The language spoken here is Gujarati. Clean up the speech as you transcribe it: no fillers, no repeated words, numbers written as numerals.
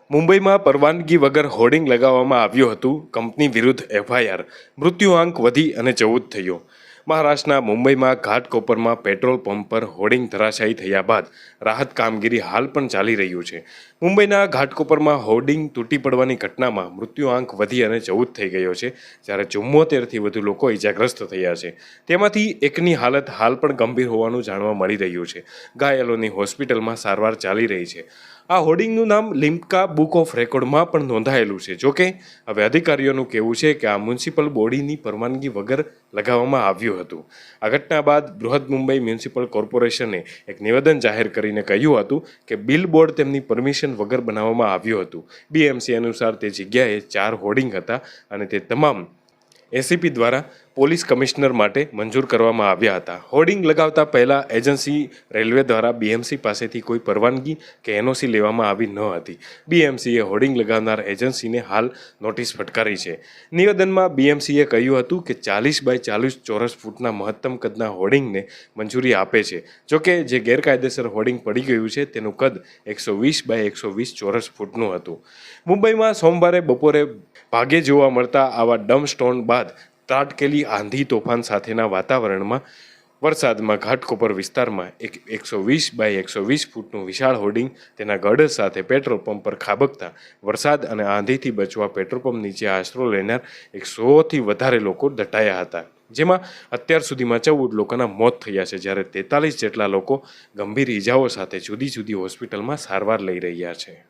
મુંબઈમાં પરવાનગી વગર હોર્ડિંગ લગાવવામાં આવ્યું હતું. કંપની વિરુદ્ધ એફઆઈઆર. મૃત્યુઆંક વધી અને 14 થયો. મહારાષ્ટ્રના મુંબઈમાં ઘાટકોપરમાં પેટ્રોલ પંપ પર હોર્ડિંગ ધરાશાયી થયા બાદ રાહત કામગીરી હાલ પણ ચાલી રહ્યું છે. મુંબઈના ઘાટકોપરમાં હોર્ડિંગ તૂટી પડવાની ઘટનામાં મૃત્યુઆંક વધી અને 14 થઈ ગયો છે, જ્યારે 74થી વધુ લોકો ઇજાગ્રસ્ત થયા છે. તેમાંથી એકની હાલત હાલ પણ ગંભીર હોવાનું જાણવા મળી રહ્યું છે. ઘાયલોની હોસ્પિટલમાં સારવાર ચાલી રહી છે. આ હોર્ડિંગનું નામ લિમ્કા બુક ઓફ રેકોર્ડમાં પણ નોંધાયેલું છે. જોકે હવે અધિકારીઓનું કહેવું છે કે આ મ્યુનિસિપલ બોડીની પરવાનગી વગર લગાવવામાં આવ્યું હતું. આ ઘટના બાદ બૃહદ મુંબઈ મ્યુનિસિપલ કોર્પોરેશને એક નિવેદન જાહેર કરીને કહ્યું હતું કે બિલબોર્ડ તેમની પરમિશન વગર બનાવવામાં આવ્યું હતું. બીએમસી અનુસાર તે જગ્યાએ 4 હોર્ડિંગ હતા અને તે તમામ એસીપી દ્વારા પોલીસ કમિશનર માટે મંજૂર કરવામાં આવ્યા હતા. હોર્ડિંગ લગાવતા પહેલા એજન્સી રેલવે દ્વારા બીએમસી પાસેથી કોઈ પરવાનગી કે એનઓસી લેવામાં આવી ન હતી. બીએમસીએ હોર્ડિંગ લગાવનાર એજન્સીને હાલ નોટિસ ફટકારી છે. નિવેદનમાં બીએમસીએ કહ્યું હતું કે 40 બાય 40 ચોરસ ફૂટના મહત્તમ કદના હોર્ડિંગને મંજૂરી આપે છે. જોકે જે ગેરકાયદેસર હોર્ડિંગ પડી ગયું છે તેનું કદ 120 બાય 120 ચોરસ ફૂટનું હતું. મુંબઈમાં સોમવારે બપોરે ભાગે જોવા મળતા આવા ડમ્પસ્ટોન બાદ ત્રાટકેલી આંધી તોફાન સાથેના વાતાવરણમાં વરસાદમાં ઘાટકોપર વિસ્તારમાં એક 120 બાય 120 ફૂટનું વિશાળ હોર્ડિંગ તેના ગઢ સાથે પેટ્રોલ પંપ પર ખાબકતા વરસાદ અને આંધીથી બચવા પેટ્રોલ પંપ નીચે આશરો લેનાર 100થી વધારે લોકો દટાયા હતા, જેમાં અત્યાર સુધીમાં 14 લોકોના મોત થયા છે, જ્યારે 43 જેટલા લોકો ગંભીર ઇજાઓ સાથે જુદી જુદી હોસ્પિટલમાં સારવાર લઈ રહ્યા છે.